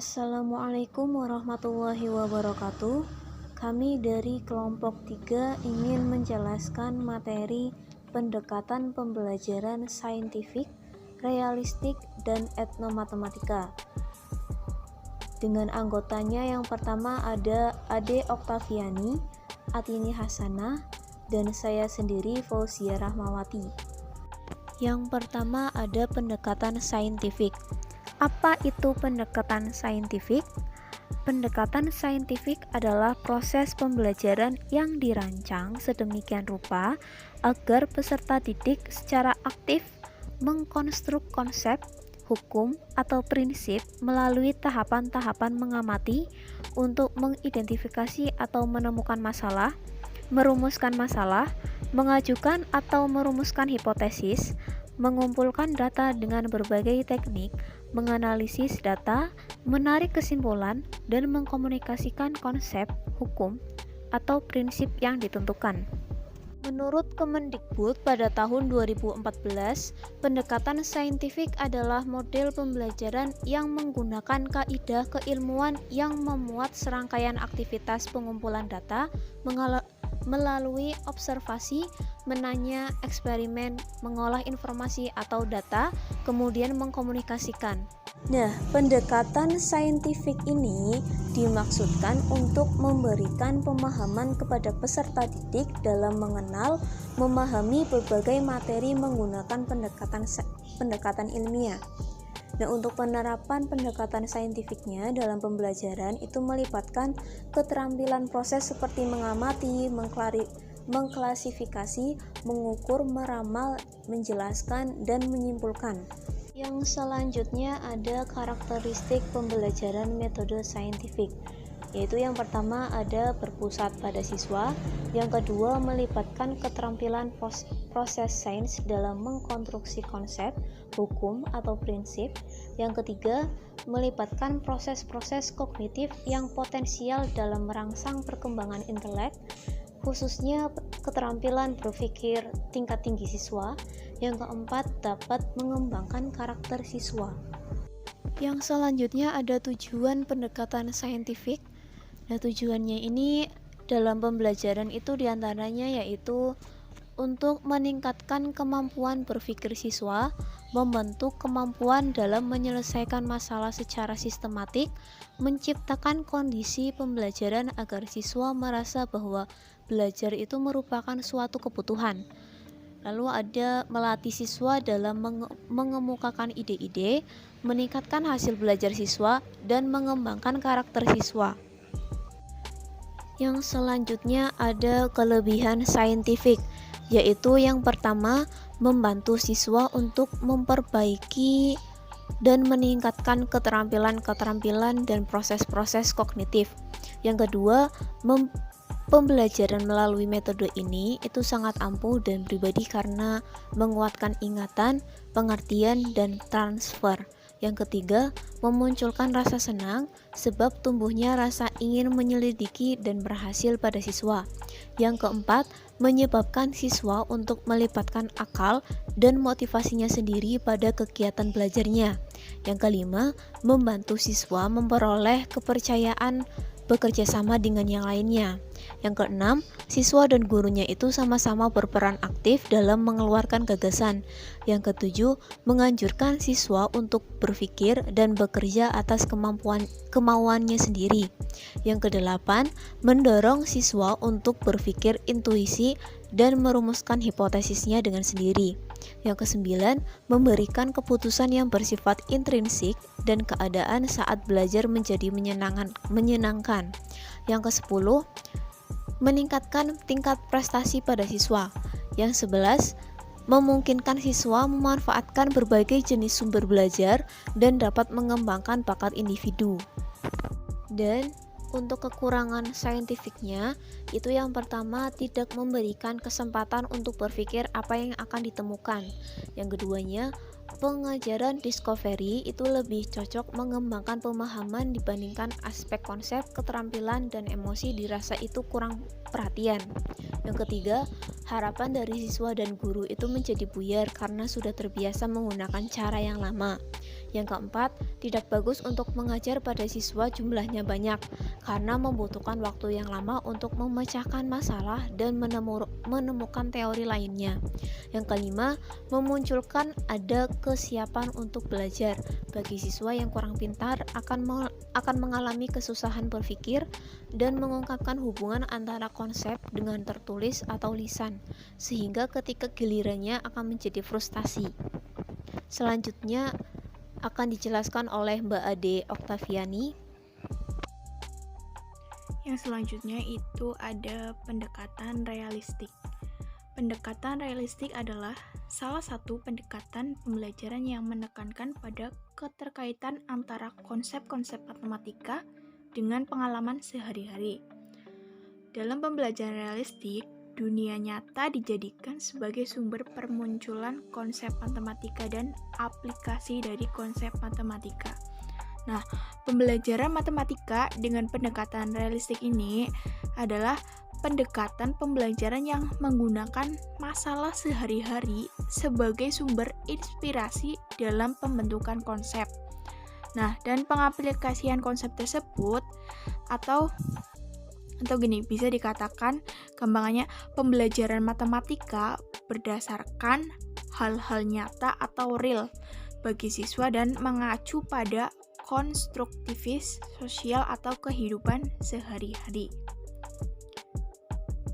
Assalamualaikum warahmatullahi wabarakatuh. Kami dari kelompok 3 ingin menjelaskan materi pendekatan pembelajaran saintifik, realistik, dan etnomatematika. Dengan anggotanya yang pertama ada Ade Oktaviani, Atini Hasanah, dan saya sendiri Fauzia Rahmawati. Yang pertama ada pendekatan saintifik. Apa itu pendekatan saintifik? Pendekatan saintifik adalah proses pembelajaran yang dirancang sedemikian rupa agar peserta didik secara aktif mengkonstruk konsep, hukum, atau prinsip melalui tahapan-tahapan mengamati untuk mengidentifikasi atau menemukan masalah, merumuskan masalah, mengajukan atau merumuskan hipotesis, mengumpulkan data dengan berbagai teknik, menganalisis data, menarik kesimpulan, dan mengkomunikasikan konsep, hukum, atau prinsip yang ditentukan. Menurut Kemendikbud pada tahun 2014, pendekatan saintifik adalah model pembelajaran yang menggunakan kaidah keilmuan yang memuat serangkaian aktivitas pengumpulan data melalui observasi, menanya, eksperimen, mengolah informasi atau data, kemudian mengkomunikasikan. Nah, pendekatan saintifik ini dimaksudkan untuk memberikan pemahaman kepada peserta didik dalam mengenal, memahami berbagai materi menggunakan pendekatan ilmiah. Nah, untuk penerapan pendekatan saintifiknya dalam pembelajaran itu melibatkan keterampilan proses seperti mengamati, mengklasifikasi, mengukur, meramal, menjelaskan, dan menyimpulkan. Yang selanjutnya ada karakteristik pembelajaran metode saintifik, yaitu yang pertama ada berpusat pada siswa, yang kedua melibatkan keterampilan proses sains dalam mengkonstruksi konsep, hukum, atau prinsip, yang ketiga melibatkan proses-proses kognitif yang potensial dalam merangsang perkembangan intelek, khususnya keterampilan berpikir tingkat tinggi siswa, yang keempat dapat mengembangkan karakter siswa. Yang selanjutnya ada tujuan pendekatan saintifik. Nah, tujuannya ini dalam pembelajaran itu diantaranya yaitu untuk meningkatkan kemampuan berpikir siswa, membentuk kemampuan dalam menyelesaikan masalah secara sistematik, menciptakan kondisi pembelajaran agar siswa merasa bahwa belajar itu merupakan suatu kebutuhan. Lalu ada melatih siswa dalam mengemukakan ide-ide, meningkatkan hasil belajar siswa, dan mengembangkan karakter siswa. Yang selanjutnya ada kelebihan saintifik, yaitu yang pertama membantu siswa untuk memperbaiki dan meningkatkan keterampilan dan proses-proses kognitif. Yang kedua, pembelajaran melalui metode ini itu sangat ampuh dan pribadi karena menguatkan ingatan, pengertian, dan transfer. Yang ketiga, memunculkan rasa senang sebab tumbuhnya rasa ingin menyelidiki dan berhasil pada siswa. Yang keempat, menyebabkan siswa untuk melibatkan akal dan motivasinya sendiri pada kegiatan belajarnya. Yang kelima, membantu siswa memperoleh kepercayaan bekerja sama dengan yang lainnya. Yang keenam, siswa dan gurunya itu sama-sama berperan aktif dalam mengeluarkan gagasan. Yang ketujuh, menganjurkan siswa untuk berpikir dan bekerja atas kemauannya sendiri. Yang kedelapan, mendorong siswa untuk berpikir intuisi dan merumuskan hipotesisnya dengan sendiri. Yang kesembilan, memberikan keputusan yang bersifat intrinsik dan keadaan saat belajar menjadi menyenangkan. Yang kesepuluh, meningkatkan tingkat prestasi pada siswa. Yang 11, memungkinkan siswa memanfaatkan berbagai jenis sumber belajar dan dapat mengembangkan bakat individu. Dan untuk kekurangan saintifiknya, itu yang pertama tidak memberikan kesempatan untuk berpikir apa yang akan ditemukan. Yang keduanya, pengajaran discovery itu lebih cocok mengembangkan pemahaman dibandingkan aspek konsep, keterampilan, dan emosi dirasa itu kurang perhatian. Yang ketiga, harapan dari siswa dan guru itu menjadi buyar karena sudah terbiasa menggunakan cara yang lama. Yang keempat, tidak bagus untuk mengajar pada siswa jumlahnya banyak karena membutuhkan waktu yang lama untuk memecahkan masalah dan menemukan teori lainnya. Yang kelima, memunculkan ada kesiapan untuk belajar. Bagi siswa yang kurang pintar akan mengalami kesusahan berpikir dan mengungkapkan hubungan antara konsep dengan tertulis atau lisan, sehingga ketika gilirannya akan menjadi frustasi. Selanjutnya akan dijelaskan oleh Mbak Ade Oktaviani. Yang selanjutnya itu ada pendekatan realistik. Pendekatan realistik adalah salah satu pendekatan pembelajaran yang menekankan pada keterkaitan antara konsep-konsep matematika dengan pengalaman sehari-hari. Dalam pembelajaran realistik, dunia nyata dijadikan sebagai sumber permunculan konsep matematika dan aplikasi dari konsep matematika. Nah, pembelajaran matematika dengan pendekatan realistik ini adalah pendekatan pembelajaran yang menggunakan masalah sehari-hari sebagai sumber inspirasi dalam pembentukan konsep. Nah, dan pengaplikasian konsep tersebut atau gini, bisa dikatakan gampangannya pembelajaran matematika berdasarkan hal-hal nyata atau real bagi siswa dan mengacu pada konstruktivis sosial atau kehidupan sehari-hari.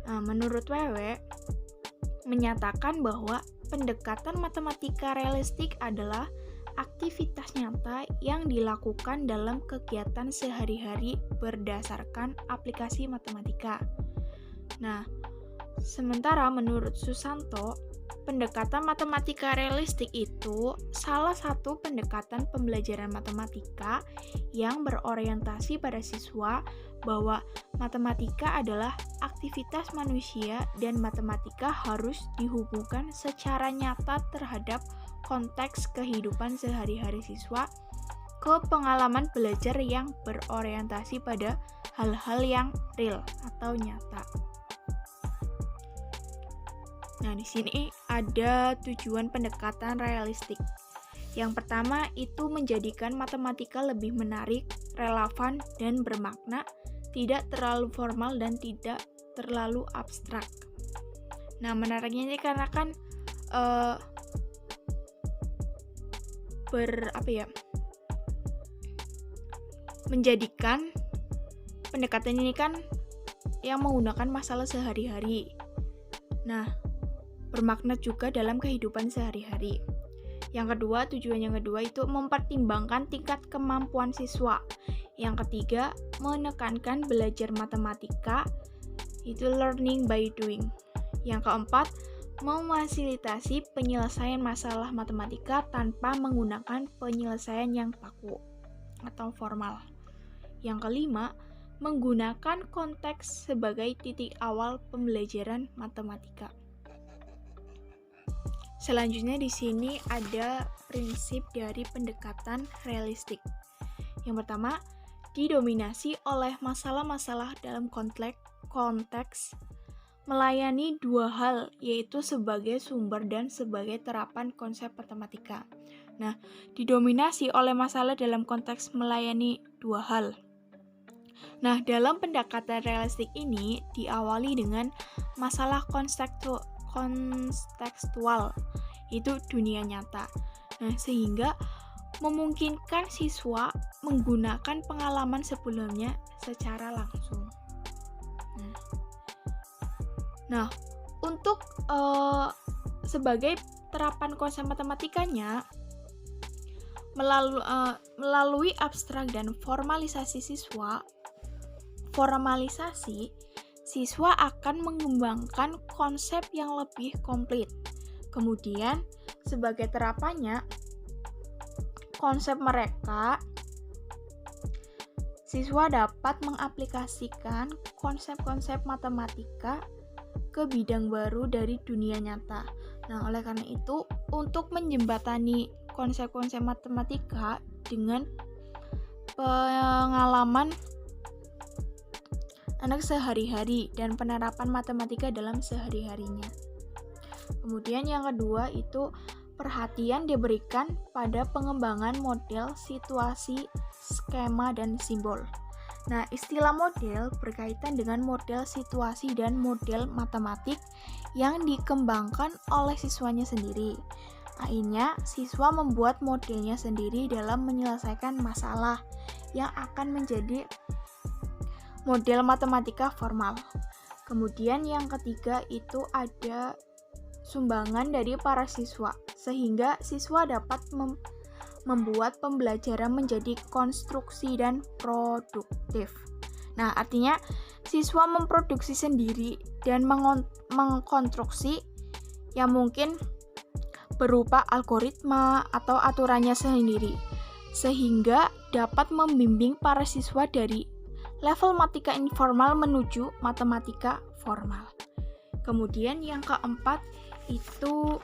Nah, menurut Wewe menyatakan bahwa pendekatan matematika realistik adalah aktivitas nyata yang dilakukan dalam kegiatan sehari-hari berdasarkan aplikasi matematika. Nah, sementara menurut Susanto, pendekatan matematika realistik itu salah satu pendekatan pembelajaran matematika yang berorientasi pada siswa bahwa matematika adalah aktivitas manusia dan matematika harus dihubungkan secara nyata terhadap konteks kehidupan sehari-hari siswa ke pengalaman belajar yang berorientasi pada hal-hal yang real atau nyata. Nah, di sini ada tujuan pendekatan realistik. Yang pertama itu menjadikan matematika lebih menarik, relevan, dan bermakna, tidak terlalu formal dan tidak terlalu abstrak. Nah, menariknya ini karena kan menjadikan pendekatan ini kan yang menggunakan masalah sehari-hari. Nah, bermakna juga dalam kehidupan sehari-hari. Yang kedua, tujuan yang kedua itu mempertimbangkan tingkat kemampuan siswa. Yang ketiga, menekankan belajar matematika, itu learning by doing. Yang keempat, memfasilitasi penyelesaian masalah matematika tanpa menggunakan penyelesaian yang baku atau formal. Yang kelima, menggunakan konteks sebagai titik awal pembelajaran matematika. Selanjutnya di sini ada prinsip dari pendekatan realistik. Yang pertama, didominasi oleh masalah-masalah dalam konteks melayani dua hal, yaitu sebagai sumber dan sebagai terapan konsep matematika. Nah, didominasi oleh masalah dalam konteks melayani dua hal. Nah, dalam pendekatan realistik ini diawali dengan masalah kontekstual, itu dunia nyata. Nah, sehingga memungkinkan siswa menggunakan pengalaman sebelumnya secara langsung. Nah, untuk sebagai terapan konsep matematikanya melalui abstrak dan formalisasi siswa akan mengembangkan konsep yang lebih komplit. Kemudian, sebagai terapannya konsep mereka, siswa dapat mengaplikasikan konsep-konsep matematika ke bidang baru dari dunia nyata. Nah, oleh karena itu, untuk menjembatani konsep-konsep matematika dengan pengalaman anak sehari-hari dan penerapan matematika dalam sehari-harinya. Kemudian yang kedua itu perhatian diberikan pada pengembangan model, situasi, skema, dan simbol. Nah, istilah model berkaitan dengan model situasi dan model matematik yang dikembangkan oleh siswanya sendiri. Akhirnya, siswa membuat modelnya sendiri dalam menyelesaikan masalah yang akan menjadi model matematika formal. Kemudian yang ketiga itu ada sumbangan dari para siswa, sehingga siswa dapat membuat pembelajaran menjadi konstruksi dan produktif. Nah, artinya siswa memproduksi sendiri dan mengkonstruksi yang mungkin berupa algoritma atau aturannya sendiri, sehingga dapat membimbing para siswa dari level matematika informal menuju matematika formal. Kemudian yang keempat itu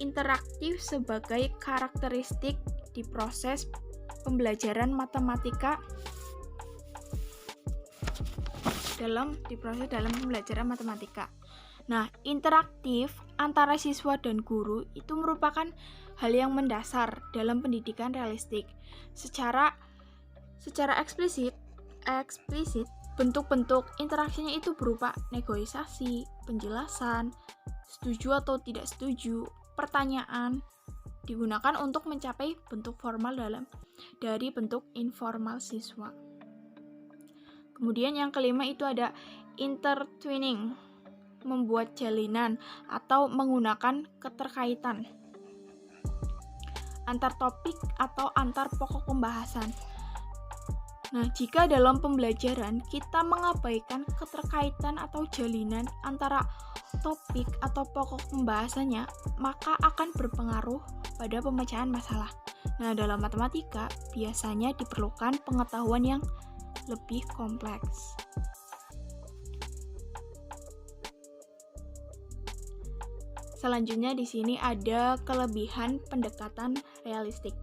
interaktif sebagai karakteristik di proses pembelajaran matematika dalam pembelajaran matematika. Nah, interaktif antara siswa dan guru itu merupakan hal yang mendasar dalam pendidikan realistik. Secara eksplisit bentuk-bentuk interaksinya itu berupa negosiasi, penjelasan, setuju atau tidak setuju, pertanyaan digunakan untuk mencapai bentuk formal dari bentuk informal siswa. Kemudian yang kelima itu ada intertwining, membuat jalinan atau menggunakan keterkaitan antar topik atau antar pokok pembahasan. Nah, jika dalam pembelajaran kita mengabaikan keterkaitan atau jalinan antara topik atau pokok pembahasannya, maka akan berpengaruh pada pemecahan masalah. Nah, dalam matematika biasanya diperlukan pengetahuan yang lebih kompleks. Selanjutnya di sini ada kelebihan pendekatan realistik.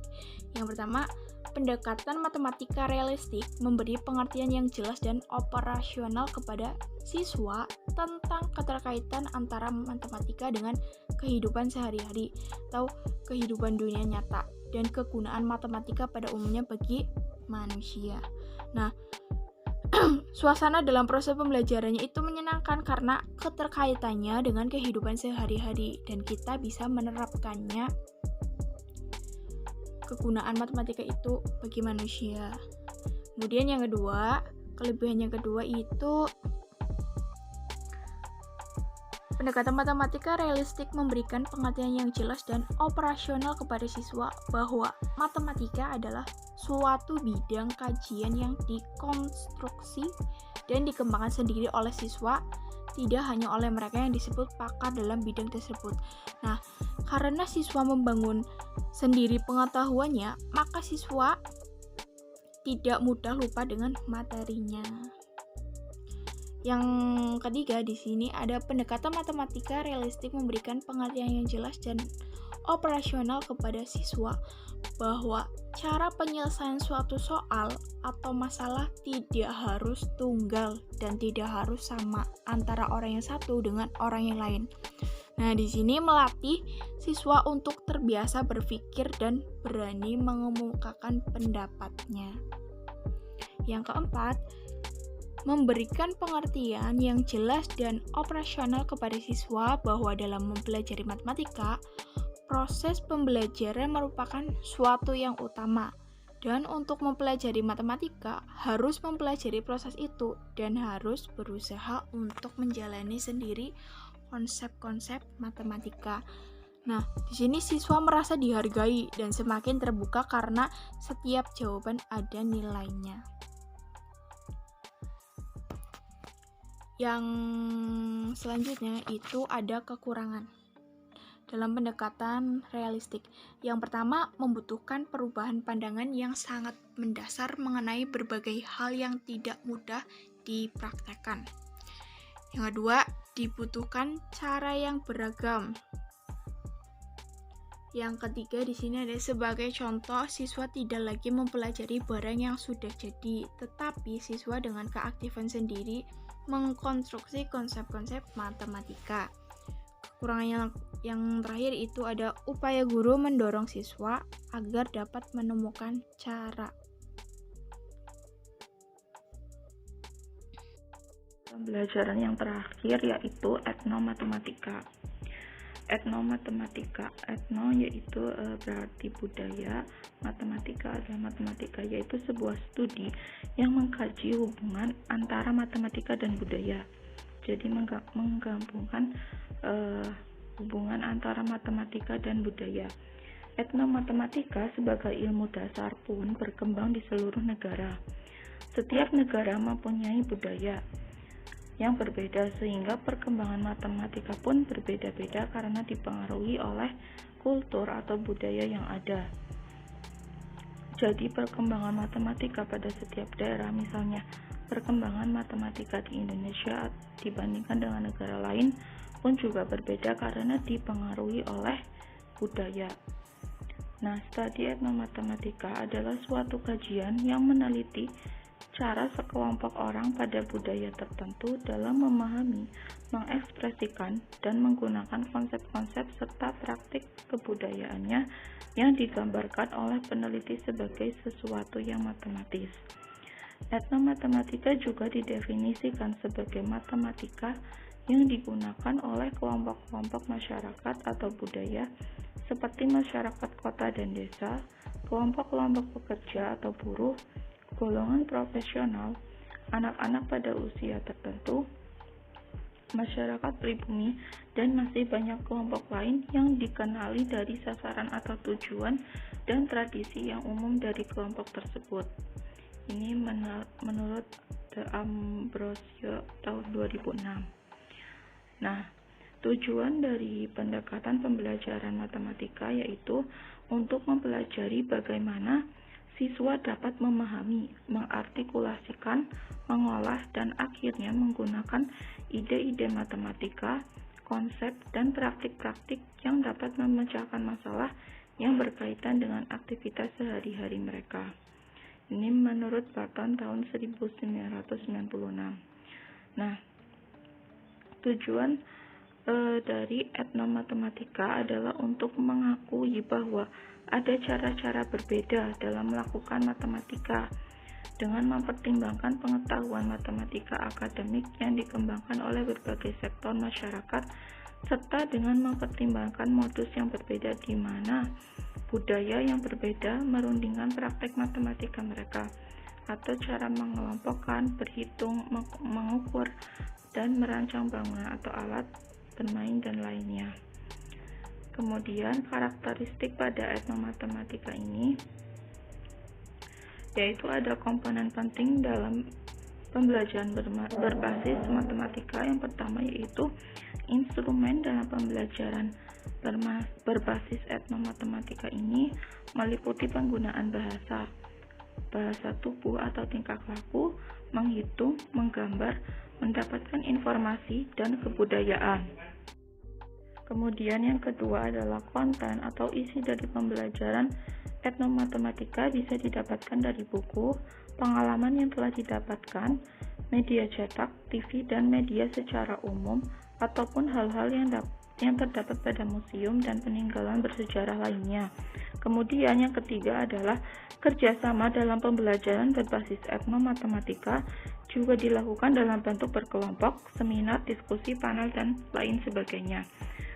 Yang pertama, pendekatan matematika realistik memberi pengertian yang jelas dan operasional kepada siswa tentang keterkaitan antara matematika dengan kehidupan sehari-hari atau kehidupan dunia nyata dan kegunaan matematika pada umumnya bagi manusia. Nah, suasana dalam proses pembelajarannya itu menyenangkan karena keterkaitannya dengan kehidupan sehari-hari dan kita bisa menerapkannya kegunaan matematika itu bagi manusia. Kemudian yang kedua, kelebihan yang kedua itu pendekatan matematika realistik memberikan pengertian yang jelas dan operasional kepada siswa bahwa matematika adalah suatu bidang kajian yang dikonstruksi dan dikembangkan sendiri oleh siswa, tidak hanya oleh mereka yang disebut pakar dalam bidang tersebut. Nah, karena siswa membangun sendiri pengetahuannya, maka siswa tidak mudah lupa dengan materinya. Yang ketiga di sini ada pendekatan matematika realistik memberikan pengertian yang jelas dan operasional kepada siswa bahwa cara penyelesaian suatu soal atau masalah tidak harus tunggal dan tidak harus sama antara orang yang satu dengan orang yang lain. Nah, di sini melatih siswa untuk terbiasa berpikir dan berani mengemukakan pendapatnya. Yang keempat, memberikan pengertian yang jelas dan operasional kepada siswa bahwa dalam mempelajari matematika, proses pembelajaran merupakan suatu yang utama. Dan untuk mempelajari matematika, harus mempelajari proses itu dan harus berusaha untuk menjalani sendiri konsep-konsep matematika. Nah, di sini siswa merasa dihargai dan semakin terbuka karena setiap jawaban ada nilainya. Yang selanjutnya itu ada kekurangan dalam pendekatan realistik. Yang pertama, membutuhkan perubahan pandangan yang sangat mendasar mengenai berbagai hal yang tidak mudah dipraktekkan. Yang kedua, dibutuhkan cara yang beragam. Yang ketiga di sini ada sebagai contoh, siswa tidak lagi mempelajari barang yang sudah jadi, tetapi siswa dengan keaktifan sendiri mengkonstruksi konsep-konsep matematika. Kekurangan Yang terakhir itu ada upaya guru mendorong siswa agar dapat menemukan cara. Pembelajaran yang terakhir yaitu etnomatematika. Etno yaitu berarti budaya, matematika adalah matematika, yaitu sebuah studi yang mengkaji hubungan antara matematika dan budaya. Jadi menggabungkan hubungan antara matematika dan budaya. Etnomatematika sebagai ilmu dasar pun berkembang di seluruh negara. Setiap negara mempunyai budaya yang berbeda, sehingga perkembangan matematika pun berbeda-beda karena dipengaruhi oleh kultur atau budaya yang ada. Jadi perkembangan matematika pada setiap daerah, misalnya perkembangan matematika di Indonesia dibandingkan dengan negara lain pun juga berbeda karena dipengaruhi oleh budaya. Nah, studi etnomatematika adalah suatu kajian yang meneliti cara sekelompok orang pada budaya tertentu dalam memahami, mengekspresikan, dan menggunakan konsep-konsep serta praktik kebudayaannya yang digambarkan oleh peneliti sebagai sesuatu yang matematis. Etnomatematika juga didefinisikan sebagai matematika yang digunakan oleh kelompok-kelompok masyarakat atau budaya seperti masyarakat kota dan desa, kelompok-kelompok pekerja atau buruh, golongan profesional, anak-anak pada usia tertentu, masyarakat pribumi, dan masih banyak kelompok lain yang dikenali dari sasaran atau tujuan dan tradisi yang umum dari kelompok tersebut. Ini menurut The Ambrosio tahun 2006. Nah, tujuan dari pendekatan pembelajaran matematika yaitu untuk mempelajari bagaimana siswa dapat memahami, mengartikulasikan, mengolah, dan akhirnya menggunakan ide-ide matematika, konsep, dan praktik-praktik yang dapat memecahkan masalah yang berkaitan dengan aktivitas sehari-hari mereka. Ini menurut Barton tahun 1996. Nah, tujuan dari etnomatematika adalah untuk mengakui bahwa ada cara-cara berbeda dalam melakukan matematika dengan mempertimbangkan pengetahuan matematika akademik yang dikembangkan oleh berbagai sektor masyarakat serta dengan mempertimbangkan modus yang berbeda di mana budaya yang berbeda merundingkan praktek matematika mereka atau cara mengelompokkan, berhitung, mengukur, dan merancang bangunan atau alat bermain dan lainnya. Kemudian karakteristik pada etnomatematika ini yaitu ada komponen penting dalam pembelajaran berbasis matematika. Yang pertama yaitu instrumen dalam pembelajaran berbasis etnomatematika ini meliputi penggunaan bahasa tubuh atau tingkah laku, menghitung, menggambar, mendapatkan informasi, dan kebudayaan. Kemudian yang kedua adalah konten atau isi dari pembelajaran etnomatematika bisa didapatkan dari buku, pengalaman yang telah didapatkan, media cetak, TV, dan media secara umum, ataupun hal-hal yang terdapat pada museum dan peninggalan bersejarah lainnya. Kemudian yang ketiga adalah kerjasama dalam pembelajaran berbasis etnomatematika juga dilakukan dalam bentuk berkelompok, seminar, diskusi, panel, dan lain sebagainya.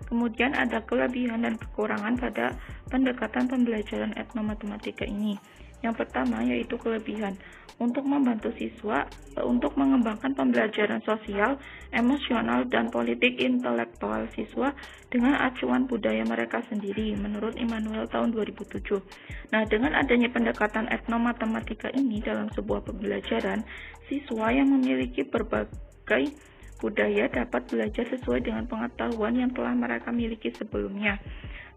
Kemudian ada kelebihan dan kekurangan pada pendekatan pembelajaran etnomatematika ini. Yang pertama yaitu kelebihan untuk membantu siswa untuk mengembangkan pembelajaran sosial, emosional, dan politik intelektual siswa dengan acuan budaya mereka sendiri menurut Immanuel tahun 2007. Nah, dengan adanya pendekatan etnomatematika ini dalam sebuah pembelajaran, siswa yang memiliki berbagai budaya dapat belajar sesuai dengan pengetahuan yang telah mereka miliki sebelumnya.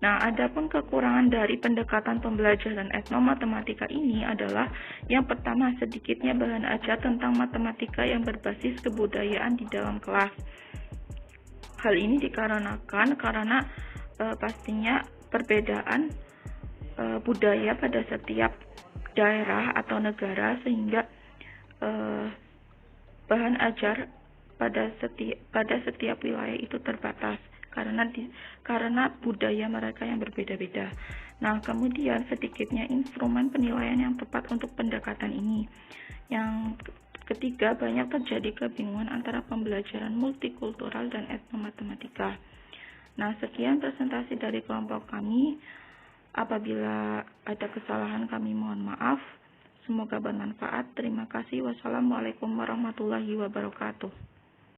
Nah, adapun kekurangan dari pendekatan pembelajaran etnomatematika ini adalah yang pertama, sedikitnya bahan ajar tentang matematika yang berbasis kebudayaan di dalam kelas. Hal ini dikarenakan karena pastinya perbedaan budaya pada setiap daerah atau negara sehingga bahan ajar pada setiap wilayah itu terbatas. karena budaya mereka yang berbeda-beda. Nah, kemudian sedikitnya instrumen penilaian yang tepat untuk pendekatan ini. Yang ketiga, banyak terjadi kebingungan antara pembelajaran multikultural dan etnomatematika. Nah, sekian presentasi dari kelompok kami. Apabila ada kesalahan kami mohon maaf. Semoga bermanfaat. Terima kasih. Wassalamualaikum warahmatullahi wabarakatuh.